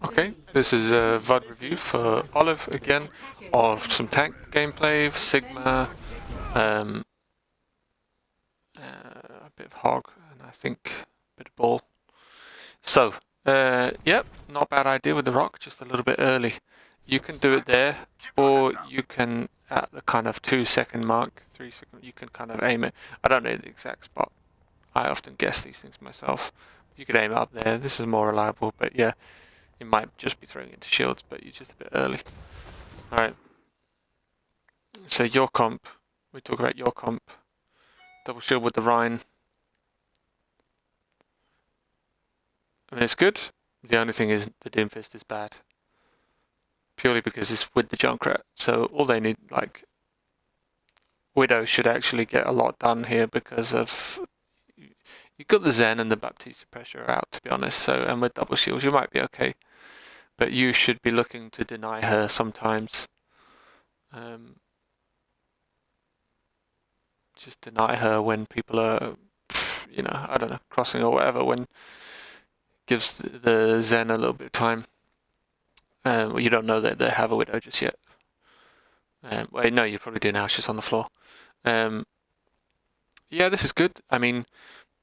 Okay, this is a VOD review for Olive again of some tank gameplay, Sigma, um, a bit of Hog, and I think a bit of Ball. So, yep, not a bad idea with the rock, just a little bit early. You can do it there, or you can at the kind of 2 second mark, 3 second, you can kind of aim it. I don't know the exact spot. I often guess these things myself. You could aim it up there. This is more reliable, but yeah, you might just be throwing into shields, but you're just a bit early. Alright, so your comp, we talk about your comp. Double shield with the Rhine. I mean, it's good. The only thing is the Doomfist is bad. Purely because it's with the Junkrat. So all they need, like, Widow should actually get a lot done here because of... You've got the Zen and the Baptista pressure out, to be honest. So, and with double shields, you might be okay. But you should be looking to deny her sometimes. Just deny her when people are, you know, I don't know, crossing or whatever, when gives the Zen a little bit of time. Well, you don't know that they have a Widow just yet. Well, no, you probably do now, she's on the floor. Yeah, this is good. I mean,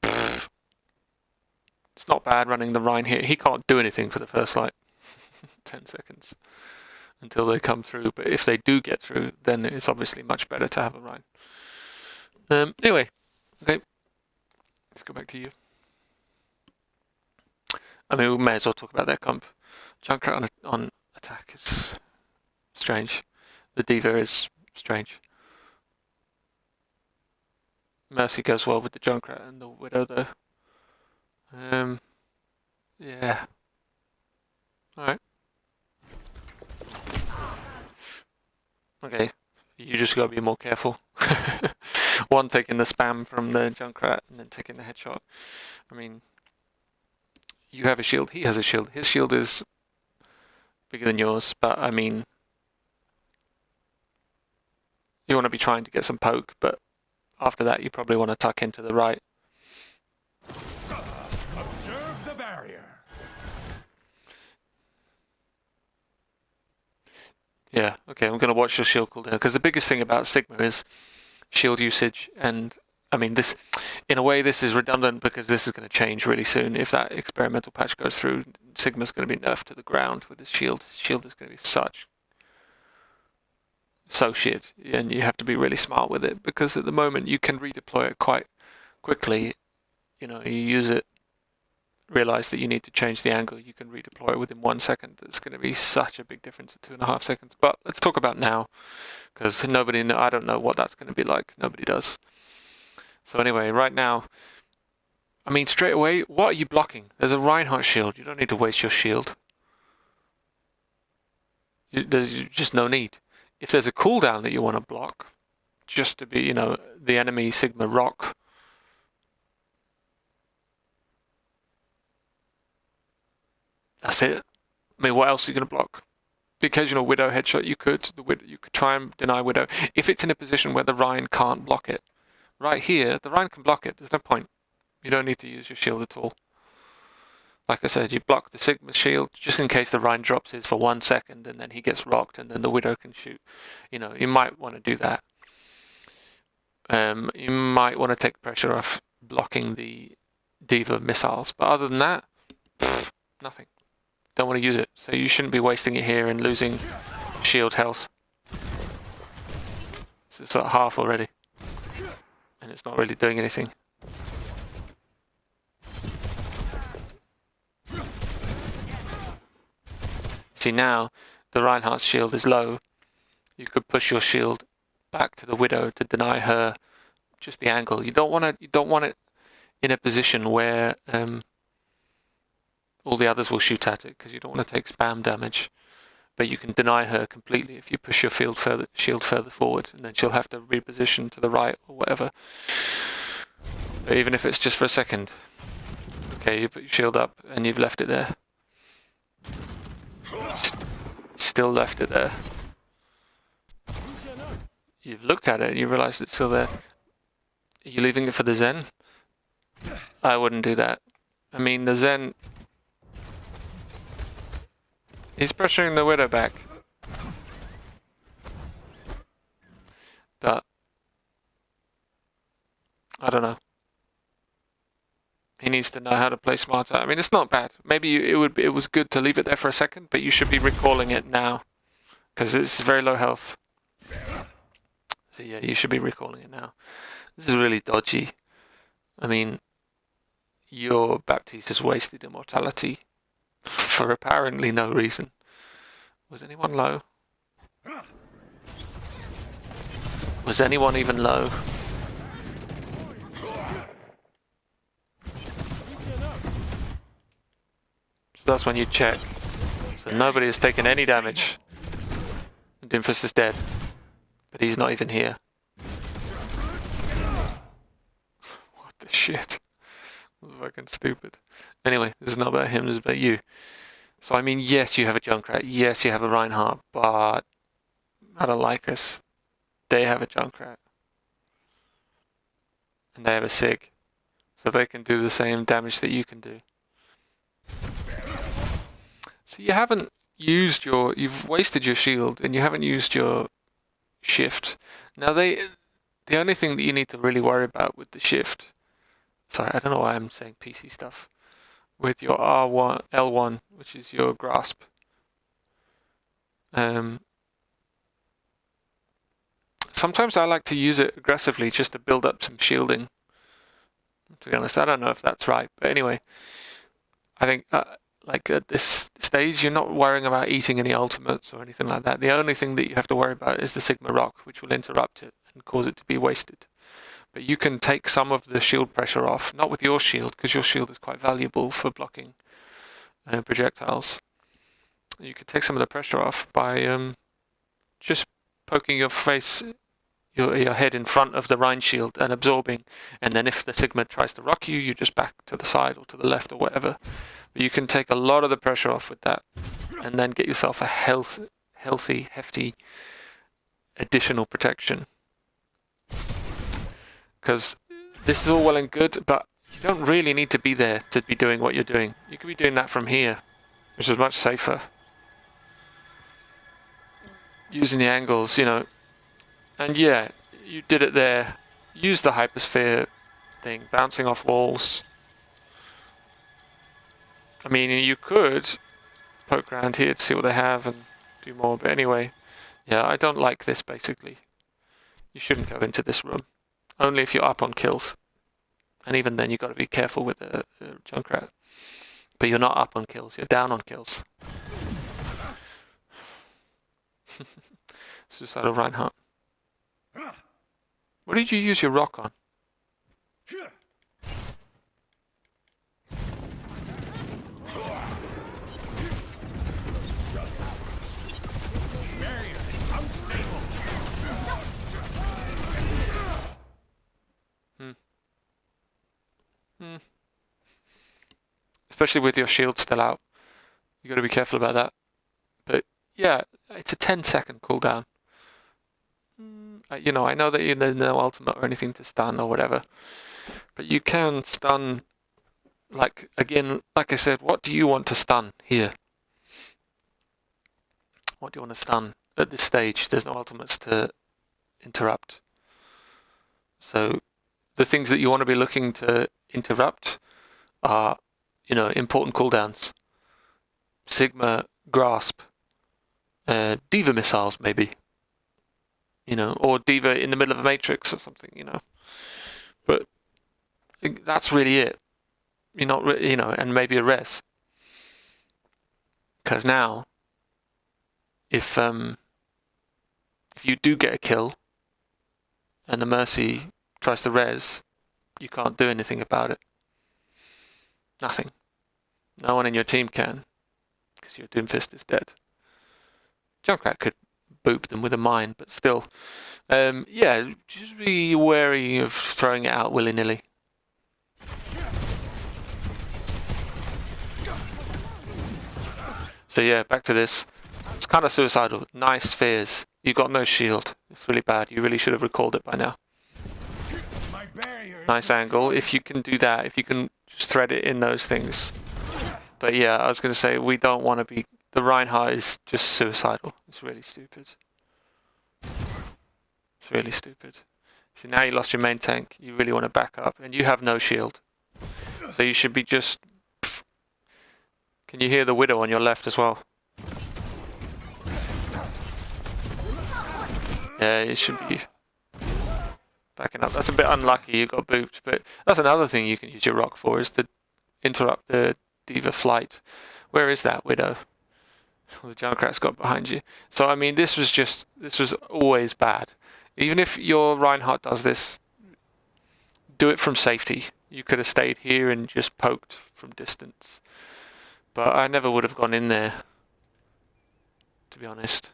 it's not bad running the Rhine here. He can't do anything for the first, like, 10 seconds until they come through. But if they do get through, then it's obviously much better to have a Rhine. Anyway, okay, let's go back to you. I mean, we may as well talk about their comp. Junkrat on attack is strange. The Diva is strange. Mercy goes well with the Junkrat and the Widow, though. Yeah. Alright. Okay. You just gotta be more careful. One, taking the spam from the Junkrat and then taking the headshot. I mean, you have a shield, he has a shield. His shield is bigger than yours, but I mean, you want to be trying to get some poke, but after that you probably want to tuck into the right. Observe the barrier. Yeah, okay, I'm going to watch your shield cooldown, because the biggest thing about Sigma is shield usage, and I mean, this, in a way, this is redundant because this is going to change really soon. If that experimental patch goes through, Sigma's going to be nerfed to the ground with his shield. His shield is going to be so shit, and you have to be really smart with it, because at the moment you can redeploy it quite quickly. You know, you use it, realize that you need to change the angle, you can redeploy it within 1 second. It's going to be such a big difference at 2.5 seconds. But let's talk about now, because I don't know what that's going to be like. Nobody does. So anyway, right now, I mean, straight away, what are you blocking? There's a Reinhardt shield. You don't need to waste your shield. There's just no need. If there's a cooldown that you want to block, just to be, you know, the enemy Sigma rock, that's it. I mean, what else are you going to block? The occasional Widow headshot, you could try and deny Widow if it's in a position where the Rhine can't block it. Right here, the Rhine can block it. There's no point. You don't need to use your shield at all. Like I said, you block the Sigma shield just in case the Rhine drops his for 1 second and then he gets rocked and then the Widow can shoot. You know, you might want to do that. You might want to take pressure off blocking the Diva missiles. But other than that, nothing. Don't want to use it. So you shouldn't be wasting it here and losing shield health. So it's at half already. And it's not really doing anything. See, now the Reinhardt's shield is low. You could push your shield back to the Widow to deny her just the angle. You don't want it in a position where all the others will shoot at it, because you don't want to take spam damage. But you can deny her completely if you push your shield further forward, and then she'll have to reposition to the right or whatever. But even if it's just for a second. Okay, you put your shield up and you've left it there. Still left it there. You've looked at it and you realize it's still there. Are you leaving it for the Zen? I wouldn't do that. I mean, the Zen... He's pressuring the Widow back. But I don't know. He needs to know how to play smarter. I mean, it's not bad. Maybe it was good to leave it there for a second, but you should be recalling it now because it's very low health. So yeah, you should be recalling it now. This is really dodgy. I mean, your Baptiste has wasted immortality for apparently no reason. Was anyone low? Was anyone even low? So that's when you check. So nobody has taken any damage. Doomfist is dead. But he's not even here. What the shit? That was fucking stupid. Anyway, this is not about him, this is about you. So I mean, yes, you have a Junkrat. Yes, you have a Reinhardt. But I don't like us. They have a Junkrat. And they have a Sig. So they can do the same damage that you can do. So you haven't used you've wasted your shield and you haven't used your shift. Now the only thing that you need to really worry about with the shift, sorry, I don't know why I'm saying PC stuff, with your R1, L1, which is your grasp. Sometimes I like to use it aggressively just to build up some shielding. To be honest, I don't know if that's right, but anyway, I think like at this stage, you're not worrying about eating any ultimates or anything like that. The only thing that you have to worry about is the Sigma Rock, which will interrupt it and cause it to be wasted. But you can take some of the shield pressure off, not with your shield, because your shield is quite valuable for blocking projectiles. You can take some of the pressure off by just poking your face, your head in front of the Rhine shield and absorbing. And then if the Sigma tries to rock you, you just back to the side or to the left or whatever. But you can take a lot of the pressure off with that and then get yourself a healthy, hefty additional protection. Because this is all well and good, but you don't really need to be there to be doing what you're doing. You could be doing that from here, which is much safer. Using the angles, you know. And yeah, you did it there. Use the hypersphere thing, bouncing off walls. I mean, you could poke around here to see what they have and do more, but anyway, yeah, I don't like this basically. You shouldn't go into this room. Only if you're up on kills. And even then, you've got to be careful with the Junkrat. But you're not up on kills, you're down on kills. Suicidal Reinhardt. What did you use your rock on? Especially with your shield still out. You got to be careful about that. But yeah, it's a 10-second cooldown. You know, I know that there's no ultimate or anything to stun or whatever, but you can stun. Like again, like I said, what do you want to stun here? What do you want to stun at this stage? There's no ultimates to interrupt. So the things that you want to be looking to interrupt are, you know, important cooldowns. Sigma, Grasp, Diva missiles maybe. You know, or Diva in the middle of a matrix or something, you know. But that's really it. You're not, you know, and maybe a res. Because now, if you do get a kill, and the Mercy tries to res, you can't do anything about it. Nothing. No one in your team can, because your Doomfist is dead. Junkrat could boop them with a mine, but still. Yeah, just be wary of throwing it out willy-nilly. So yeah, back to this. It's kind of suicidal. Nice spheres. You got no shield. It's really bad. You really should have recalled it by now. Nice angle. If you can do that, if you can just thread it in those things. But yeah, I was going to say, we don't want to be the Reinhardt is just suicidal. It's really stupid. It's really stupid. See, now you lost your main tank. You really want to back up, and you have no shield. So you should be just... Can you hear the Widow on your left as well? Yeah, you should be backing up. That's a bit unlucky, you got booped, but that's another thing you can use your rock for, is to interrupt the Diva flight. Where is that Widow? Well, the Junkrat's got behind you. So, I mean, this was always bad. Even if your Reinhardt does this, do it from safety. You could have stayed here and just poked from distance. But I never would have gone in there, to be honest.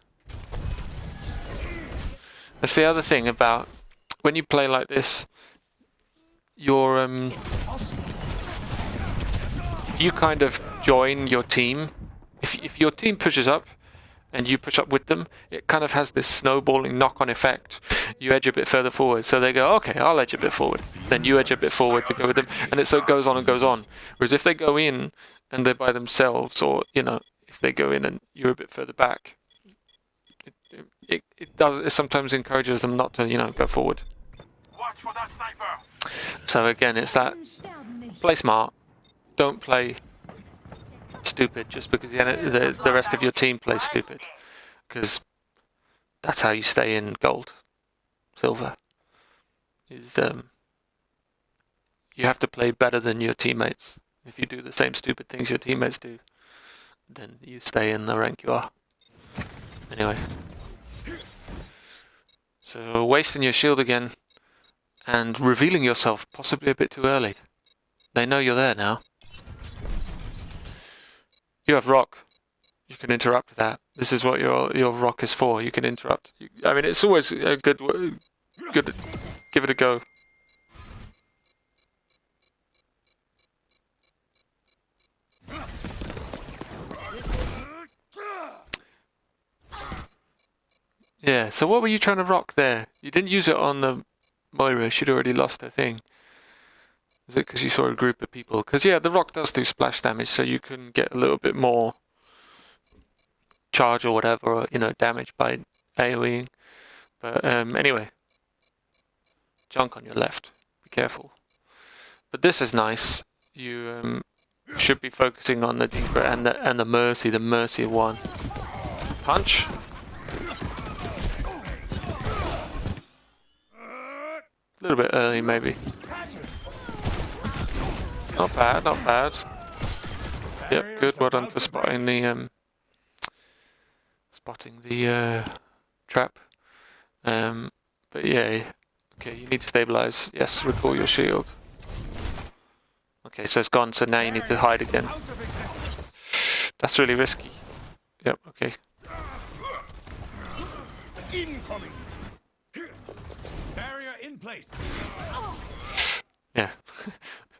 That's the other thing about when you play like this, your if you kind of join your team, if your team pushes up and you push up with them, it kind of has this snowballing knock-on effect. You edge a bit further forward, so they go, okay, I'll edge a bit forward. Then you edge a bit forward to go with them, and so it goes on and goes on. Whereas if they go in and they're by themselves, or if they go in and you're a bit further back, it sometimes encourages them not to go forward. Watch for that sniper. So again, it's that play smart, don't play stupid just because the rest of your team plays stupid, because that's how you stay in gold, silver. Is you have to play better than your teammates. If you do the same stupid things your teammates do, then you stay in the rank you are. Anyway, so wasting your shield again and revealing yourself possibly a bit too early. They know you're there now. You have rock. You can interrupt that. This is what your rock is for. You can interrupt. I mean, it's always a good. Give it a go. Yeah. So what were you trying to rock there? You didn't use it on the Moira. She'd already lost her thing. Is it because you saw a group of people? Because yeah, the rock does do splash damage, so you can get a little bit more charge or whatever, or, damage by AoEing. But anyway, junk on your left. Be careful. But this is nice. You should be focusing on the deeper and the mercy. The mercy one. Punch. A little bit early, maybe. Not bad, not bad. Yep, good. Well done for spotting the trap. But yeah, okay. You need to stabilize. Yes, recall your shield. Okay, so it's gone. So now you need to hide again. That's really risky. Yep. Okay. Incoming. Barrier in place. Yeah.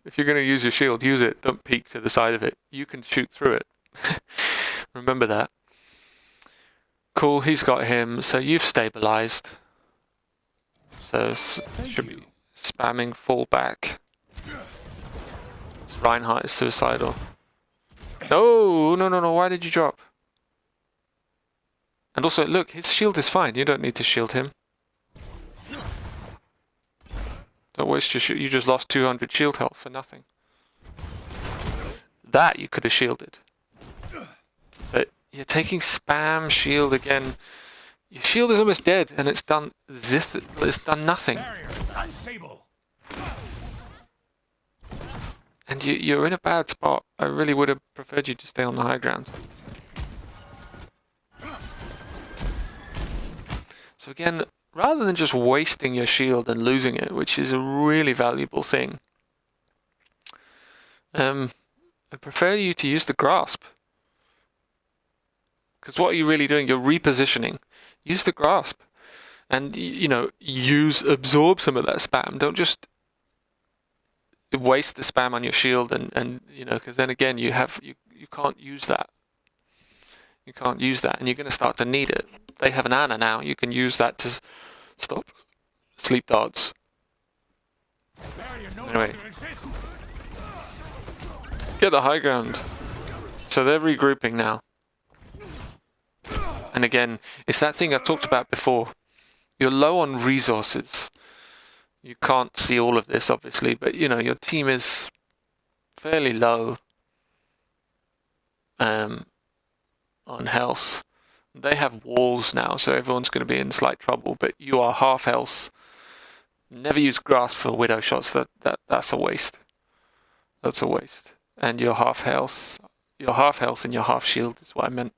If you're going to use your shield, use it. Don't peek to the side of it. You can shoot through it. Remember that. Cool, he's got him. So you've stabilized. So should be spamming fall back. This Reinhardt is suicidal. No, no, no, no. Why did you drop? And also, look, his shield is fine. You don't need to shield him. Don't waste your shield. You just lost 200 shield health for nothing. That you could have shielded. But you're taking spam shield again. Your shield is almost dead, and it's done it's done nothing. Unstable. And you're in a bad spot. I really would have preferred you to stay on the high ground. So again, rather than just wasting your shield and losing it, which is a really valuable thing, I prefer you to use the grasp. Because what are you really doing? You're repositioning. Use the grasp. And, absorb some of that spam. Don't just waste the spam on your shield and because then again you can't use that. You can't use that, and you're going to start to need it. They have an Ana now. You can use that to stop sleep darts. Anyway, get the high ground. So they're regrouping now. And again, it's that thing I've talked about before. You're low on resources. You can't see all of this, obviously, but you know, your team is fairly low on health. They have walls now, so everyone's going to be in slight trouble, but you are half health. Never use grasp for widow shots. That's a waste. That's a waste. And you're half health. You're half health and you're half shield is what I meant.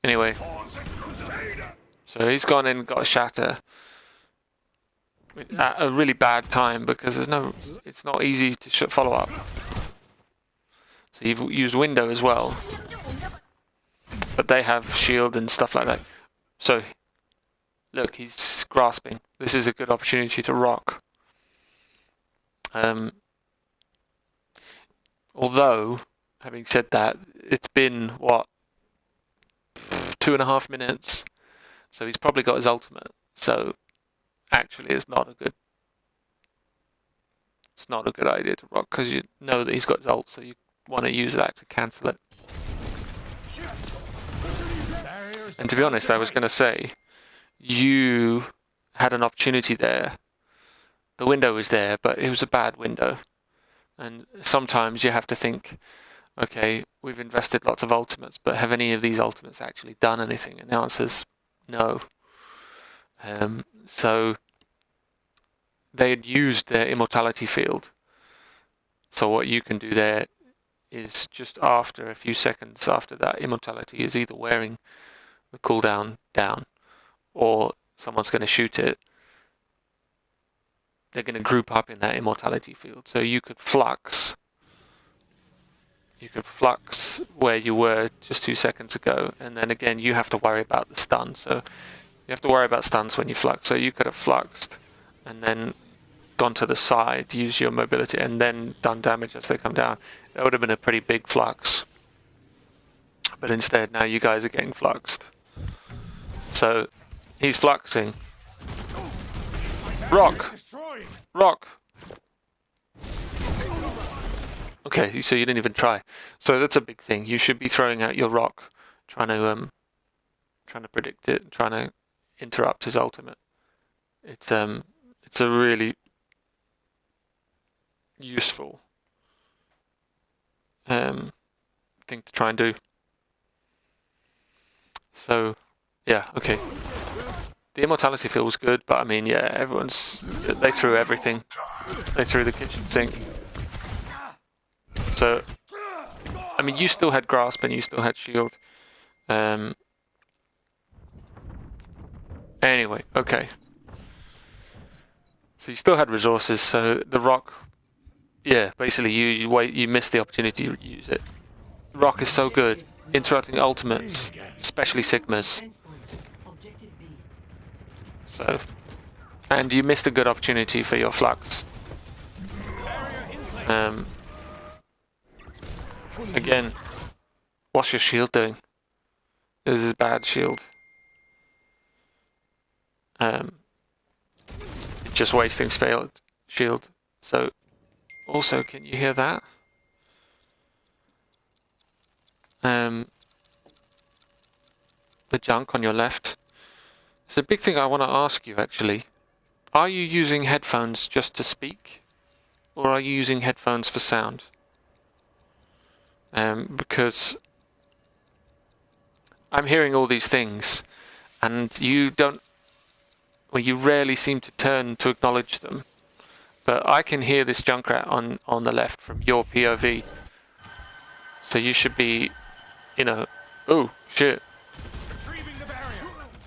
Anyway. So he's gone in and got a shatter. At a really bad time because it's not easy to follow up. So you've used window as well. But they have shield and stuff like that. So, look, he's grasping. This is a good opportunity to rock. Although, having said that, it's been, what, 2.5 minutes? So he's probably got his ultimate. So, actually, it's not a good idea to rock because you know that he's got his ult, so you want to use that to cancel it. And to be honest, I was going to say, you had an opportunity there. The window was there, but it was a bad window. And sometimes you have to think, okay, we've invested lots of ultimates, but have any of these ultimates actually done anything? And the answer is no. So they had used their immortality field. So what you can do there is just after a few seconds after that immortality is either wearing the cooldown down or someone's going to shoot it. They're going to group up in that immortality field. So you could flux. You could flux where you were just 2 seconds ago, and then again you have to worry about the stun. So you have to worry about stuns when you flux. So you could have fluxed and then gone to the side, use your mobility, and then done damage as they come down. That would have been a pretty big flux. But instead, now you guys are getting fluxed. So he's fluxing. Rock! Rock! Okay, so you didn't even try. So that's a big thing. You should be throwing out your rock, trying to predict it, trying to interrupt his ultimate. It's a really useful thing to try and do. So yeah, okay. The immortality field was good, but I mean, yeah, they threw everything. They threw the kitchen sink. So, I mean, you still had grasp and you still had shield. Anyway, okay. So you still had resources. So the rock, yeah, basically you missed the opportunity to use it. Rock is so good, interrupting ultimates, especially Sigmas. So, and you missed a good opportunity for your flux. Again, what's your shield doing? This is bad shield. Just wasting shield. So, also, can you hear that? The junk on your left. It's a big thing I want to ask you, actually. Are you using headphones just to speak? Or are you using headphones for sound? Because I'm hearing all these things, and you rarely seem to turn to acknowledge them. But I can hear this Junkrat on the left from your POV. So you should be, oh, shit.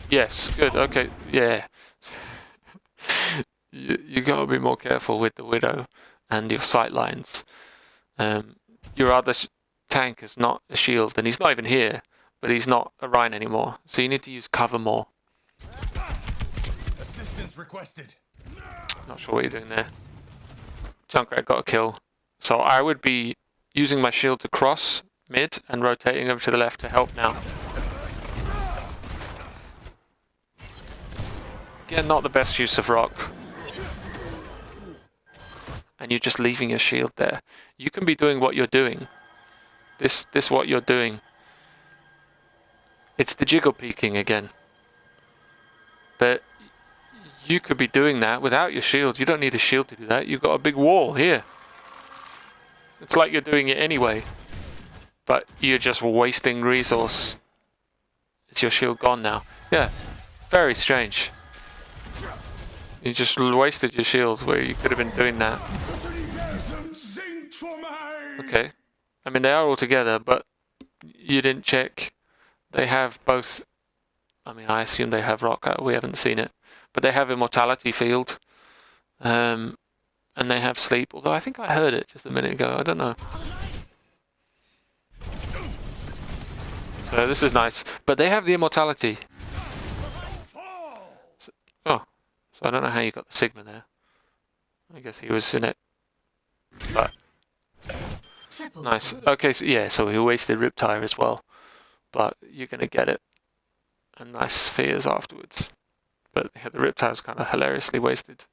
Yes, good, okay, yeah. You gotta be more careful with the Widow and your sight lines. Your other tank is not a shield, and he's not even here, but he's not a Rhine anymore. So you need to use cover more. Assistance requested. Not sure what you're doing there. Junkrat got a kill. So I would be using my shield to cross mid and rotating over to the left to help now. Again, not the best use of rock. And you're just leaving your shield there. You can be doing what you're doing. This what you're doing It's the jiggle peeking again. But you could be doing that without your shield. You don't need a shield to do that. You've got a big wall here. It's like you're doing it anyway. But you're just wasting resource. Is your shield gone now? Yeah. Very strange. You just wasted your shield where you could have been doing that. Okay. I mean, they are all together, but you didn't check. They have both. I mean, I assume they have rock. We haven't seen it. But they have immortality field. And they have sleep. Although I think I heard it just a minute ago. I don't know. So this is nice. But they have the immortality. So, oh. So I don't know how you got the Sigma there. I guess he was in it. But nice. Okay, so yeah, so he wasted Riptire as well. But you're going to get it. And nice spheres afterwards. But yeah, the Riptire's kind of hilariously wasted.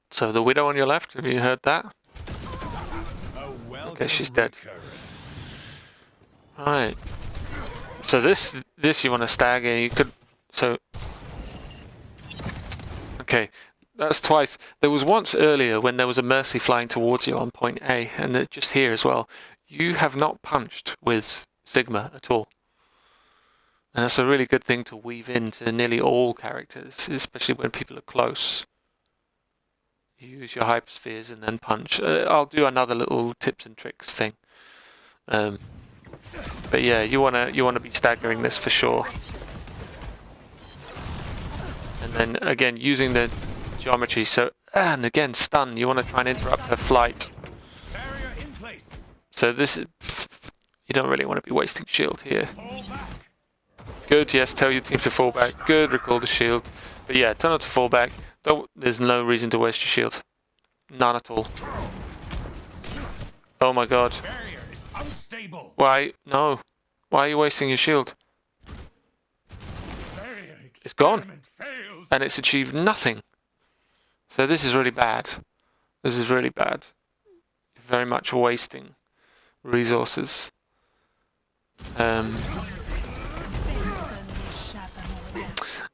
So the Widow on your left, have you heard that? Okay, she's dead. Right. So this you want to stagger, you could... So... Okay, that's twice. There was once earlier when there was a Mercy flying towards you on point A, and just here as well. You have not punched with Sigma at all. And that's a really good thing to weave into nearly all characters, especially when people are close. You use your hyperspheres and then punch. I'll do another little tips and tricks thing. But yeah, you wanna be staggering this for sure. And then again, using the geometry. So and again, stun. You want to try and interrupt her flight. So this is, you don't really want to be wasting shield here. Good, yes, tell your team to fall back. Good, recall the shield. But yeah, tell them to fall back. There's no reason to waste your shield. None at all. Oh my god. Why? No. Why are you wasting your shield? It's gone. And it's achieved nothing. So this is really bad. This is really bad. Very much wasting resources.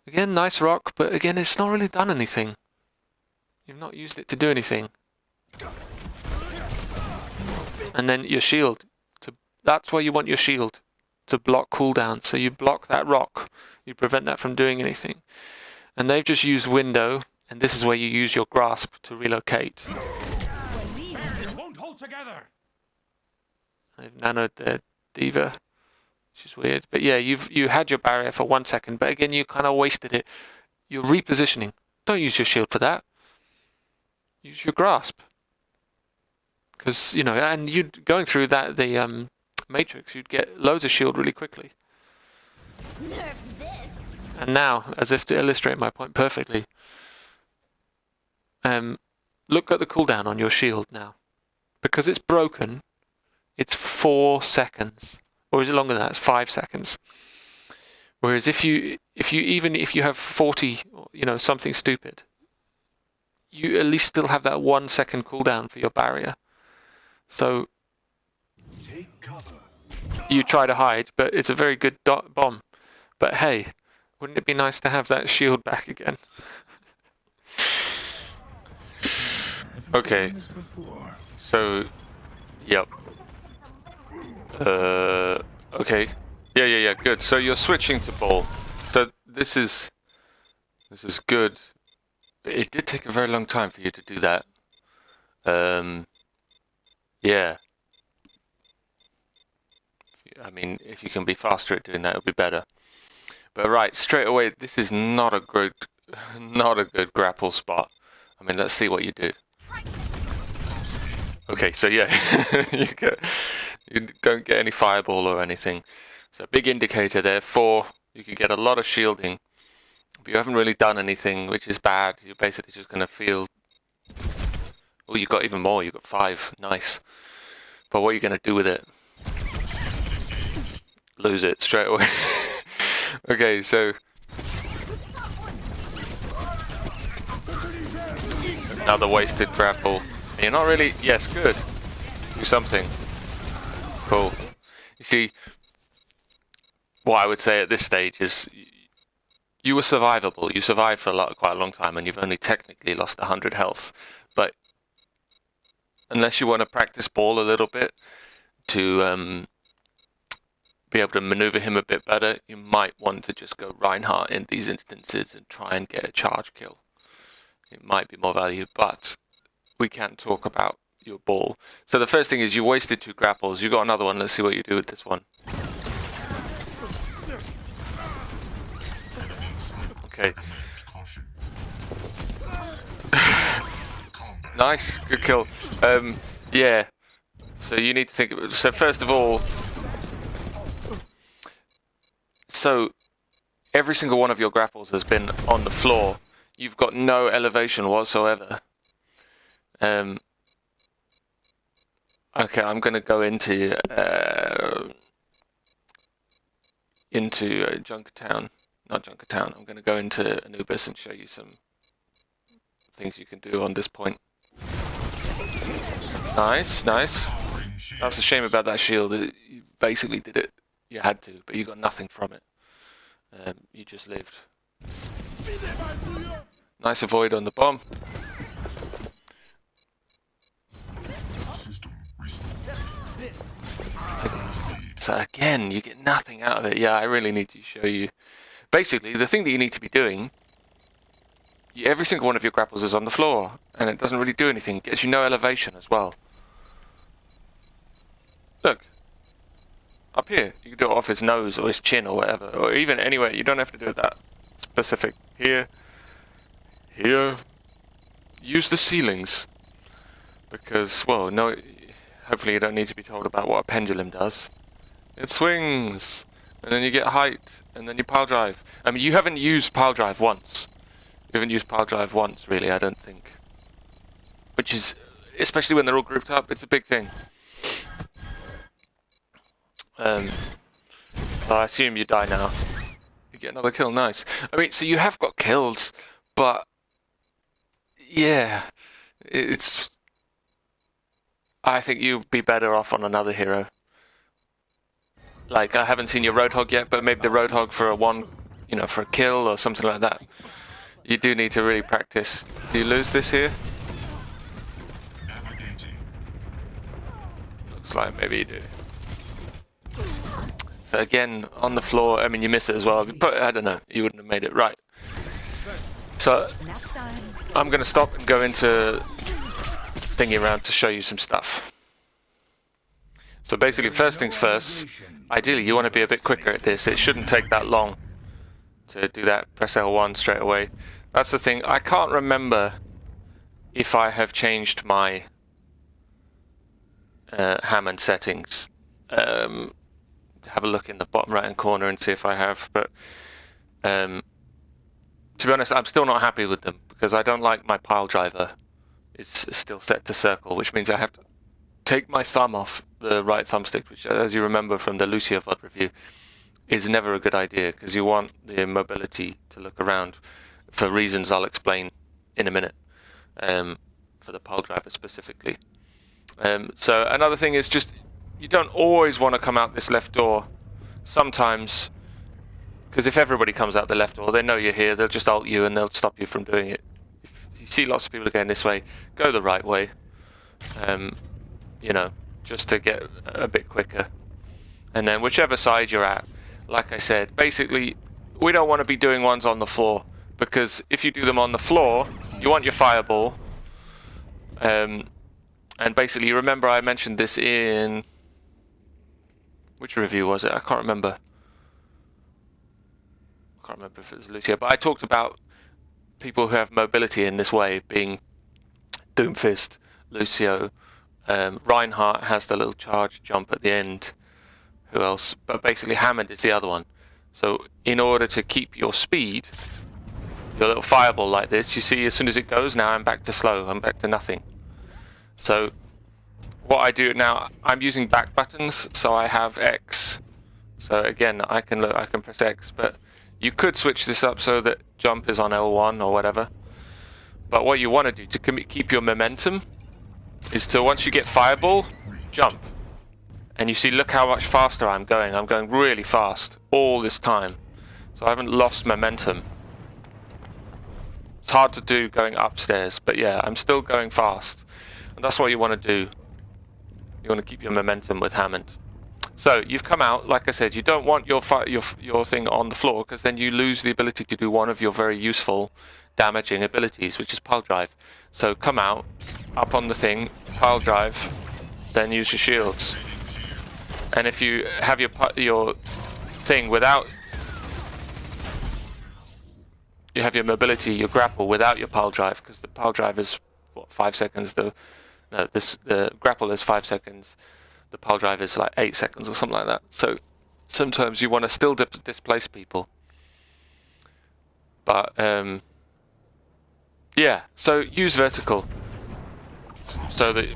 Again, nice rock, but again, it's not really done anything. You've not used it to do anything. And then your shield. That's why you want your shield. To block cooldown. So you block that rock. You prevent that from doing anything. And they've just used window, and this is where you use your grasp to relocate. Won't hold together. They've nanoed their diva, which is weird. But yeah, you had your barrier for 1 second, but again, you kind of wasted it. You're repositioning. Don't use your shield for that. Use your grasp. Because, you know, and you going through that the matrix, you'd get loads of shield really quickly. And now, as if to illustrate my point perfectly, look at the cooldown on your shield now. Because it's broken, it's 4 seconds. Or is it longer than that? It's 5 seconds. Whereas if you have 40, you know, something stupid, you at least still have that 1 second cooldown for your barrier. So take cover. You try to hide, but it's a very good bomb. But hey, wouldn't it be nice to have that shield back again? Okay. So, yep. Okay. Yeah, good. So you're switching to ball. So this is good. It did take a very long time for you to do that. Yeah. I mean, if you can be faster at doing that, it would be better. But right, straight away, this is not a good grapple spot. I mean, let's see what you do. Okay, so yeah, you don't get any fireball or anything. So big indicator there. 4, you can get a lot of shielding, but you haven't really done anything, which is bad. You're basically just going to feel... Oh, you got even more. You got 5. Nice. But what are you going to do with it? Lose it straight away. Okay, so... Another wasted grapple. You're not really... Yes, good. Do something. Cool. You see, what I would say at this stage is you were survivable. You survived for quite a long time, and you've only technically lost 100 health. But unless you want to practice ball a little bit to be able to maneuver him a bit better, you might want to just go Reinhardt in these instances and try and get a charge kill. It might be more value, but we can talk about your ball. So the first thing is you wasted 2 grapples. You got another one. Let's see what you do with this one. Okay. Nice, good kill. Yeah. So you need to think of it. So first of all, so every single one of your grapples has been on the floor. You've got no elevation whatsoever. Okay, I'm gonna go into Junkertown. Not Junkertown. I'm gonna go into Anubis and show you some things you can do on this point. Nice, nice. That's a shame about that shield. You basically did it. You had to, but you got nothing from it. You just lived. Nice avoid on the bomb. So again, you get nothing out of it. Yeah, I really need to show you. Basically, the thing that you need to be doing, every single one of your grapples is on the floor, and it doesn't really do anything. It gets you no elevation as well. Look. Up here, you can do it off his nose or his chin or whatever, or even anywhere. You don't have to do that specific. Here. Here. Use the ceilings. Because, well, no, hopefully you don't need to be told about what a pendulum does. It swings, and then you get height, and then you pile drive. I mean, you haven't used pile drive once. You haven't used pile drive once, really, I don't think. Which is, especially when they're all grouped up, it's a big thing. So I assume you die now. You get another kill, nice. I mean, so you have got kills, but yeah, it's... I think you'd be better off on another hero. Like, I haven't seen your Roadhog yet, but maybe the Roadhog for a one, you know, for a kill or something like that. You do need to really practice. Do you lose this here? Looks like maybe you do. So again, on the floor, I mean, you miss it as well, but I don't know, you wouldn't have made it right. So, I'm going to stop and go into thingy around to show you some stuff. So basically, first things first, ideally you want to be a bit quicker at this. It shouldn't take that long to do that. Press L1 straight away. That's the thing. I can't remember if I have changed my Hammond settings. Have a look in the bottom right hand corner and see if I have, but to be honest, I'm still not happy with them because I don't like my pile driver. It's still set to circle, which means I have to take my thumb off the right thumbstick, which, as you remember from the Lucia VOD review, is never a good idea because you want the mobility to look around for reasons I'll explain in a minute, for the pile driver specifically. So another thing is just, you don't always want to come out this left door. Sometimes, because if everybody comes out the left door, they know you're here, they'll just ult you and they'll stop you from doing it. If you see lots of people going this way, go the right way. You know, just to get a bit quicker. And then whichever side you're at, like I said, basically, we don't want to be doing ones on the floor, because if you do them on the floor, you want your fireball. And basically, remember I mentioned this in... which review was it? I can't remember. I can't remember if it was Lucia, but I talked about people who have mobility in this way, being Doomfist, Lucio, Reinhardt has the little charge jump at the end. Who else? But basically Hammond is the other one. So in order to keep your speed, your little fireball like this, you see as soon as it goes, now I'm back to slow, I'm back to nothing. So what I do now, I'm using back buttons, so I have X. So again, I can press X, but you could switch this up so that jump is on L1 or whatever. But what you want to do to keep your momentum is to, once you get fireball, jump. And you see, look how much faster I'm going. I'm going really fast all this time. So I haven't lost momentum. It's hard to do going upstairs, but yeah, I'm still going fast. And that's what you want to do. You want to keep your momentum with Hammond. So you've come out, like I said, you don't want your thing on the floor, because then you lose the ability to do one of your very useful damaging abilities, which is pile drive. So come out, up on the thing, pile drive, then use your shields. And if you have your thing without, you have your mobility, your grapple without your pile drive, because the pile drive is what, 5 seconds. The grapple is 5 seconds. The pile drive is like 8 seconds or something like that. So sometimes you want to still displace people. But yeah, so use vertical so that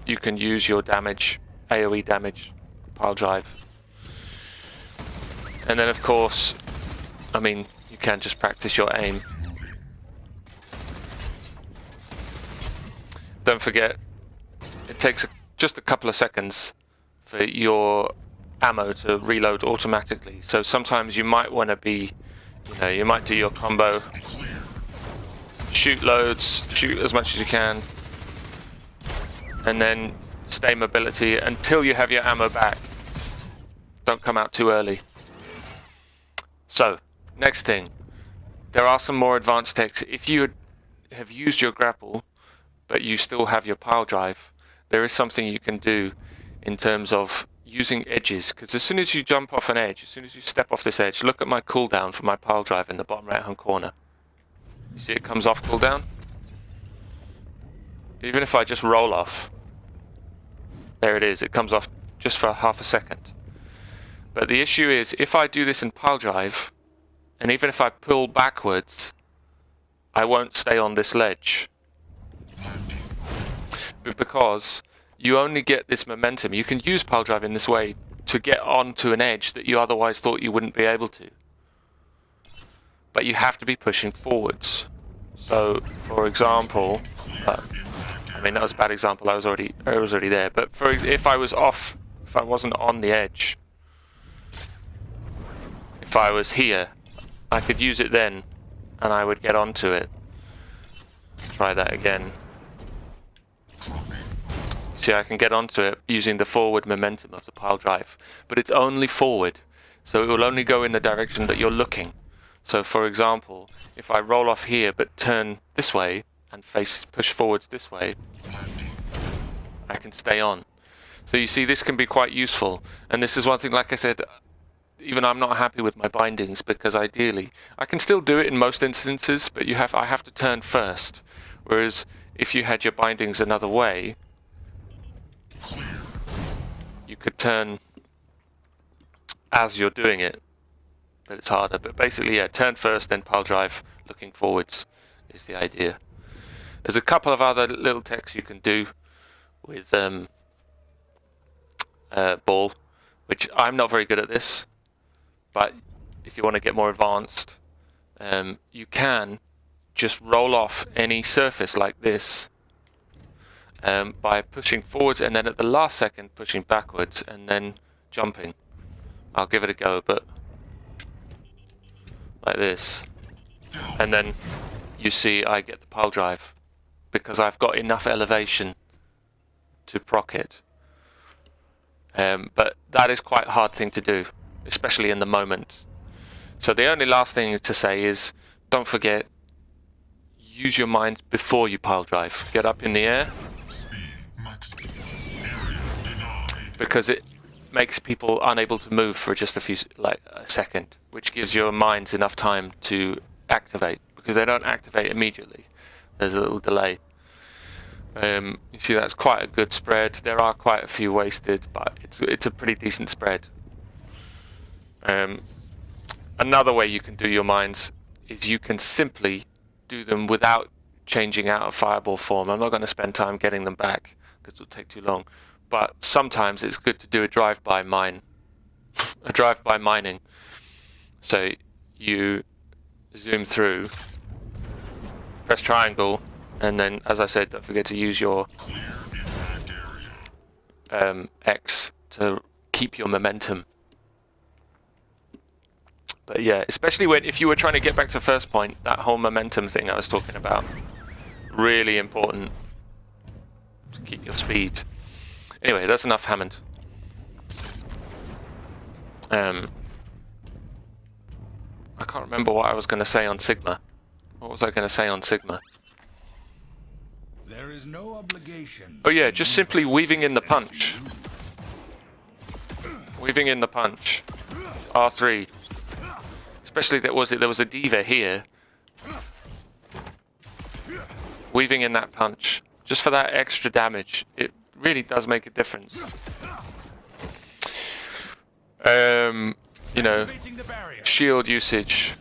you can use your damage, AoE damage, pile drive. And then of course, I mean, you can just practice your aim. Don't forget, it takes just a couple of seconds for your ammo to reload automatically. So sometimes you might want to be, you might do your combo, shoot loads, shoot as much as you can, and then stay mobility until you have your ammo back. Don't come out too early. So, next thing, there are some more advanced techs. If you have used your grapple, but you still have your pile drive, there is something you can do in terms of using edges, because as soon as you jump off an edge, as soon as you step off this edge, look at my cooldown for my pile drive in the bottom right hand corner. You see it comes off cooldown? Even if I just roll off, there it is, it comes off just for half a second. But the issue is, if I do this in pile drive, and even if I pull backwards, I won't stay on this ledge. Because you only get this momentum. You can use pile drive in this way to get onto an edge that you otherwise thought you wouldn't be able to. But you have to be pushing forwards. So, for example, I mean that was a bad example. I was already there. But if I was off, if I wasn't on the edge, if I was here, I could use it then, and I would get onto it. Try that again. See, I can get onto it using the forward momentum of the pile drive, but it's only forward, so it will only go in the direction that you're looking. So for example, if I roll off here but turn this way and push forwards this way, I can stay on. So you see, this can be quite useful, and this is one thing, like I said, even I'm not happy with my bindings, because ideally I can still do it in most instances, but I have to turn first, whereas if you had your bindings another way, you could turn as you're doing it, but it's harder. But basically, yeah, turn first, then pile drive, looking forwards is the idea. There's a couple of other little techs you can do with ball, which I'm not very good at this, but if you want to get more advanced, you can just roll off any surface like this by pushing forwards, and then at the last second pushing backwards and then jumping. I'll give it a go, but like this, and then you see I get the pile drive because I've got enough elevation to proc it. But that is quite a hard thing to do, especially in the moment. So the only last thing to say is, don't forget, use your mind before you pile drive. Get up in the air, because it makes people unable to move for just a second, which gives your minds enough time to activate, because they don't activate immediately. There's a little delay. You see, that's quite a good spread. There are quite a few wasted, but it's a pretty decent spread. Another way you can do your mines is you can simply do them without changing out of fireball form. I'm not going to spend time getting them back because it will take too long. But sometimes it's good to do a drive-by mine, a drive-by mining. So you zoom through, press triangle, and then, as I said, don't forget to use your X to keep your momentum. But yeah, especially if you were trying to get back to first point, that whole momentum thing I was talking about, really important to keep your speed. Anyway, that's enough Hammond. I can't remember what I was going to say on Sigma. What was I going to say on Sigma? There is no obligation. Oh yeah, just simply weaving in the punch. Weaving in the punch. R3. Especially there was a diva here. Weaving in that punch. Just for that extra damage. It really does make a difference. You know, shield usage.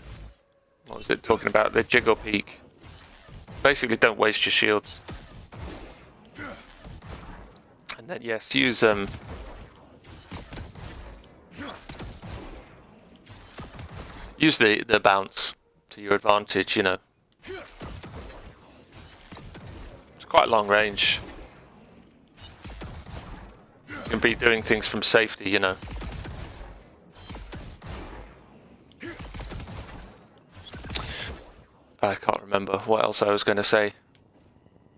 What was it talking about? The jiggle peak. Basically, don't waste your shields. And then yes, use use the bounce to your advantage. You know, it's quite long range. You can be doing things from safety. You know. I can't remember what else I was going to say.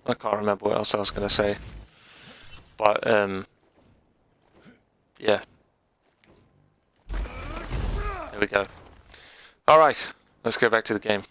I can't remember what else I was going to say. But, yeah. There we go. Alright, let's go back to the game.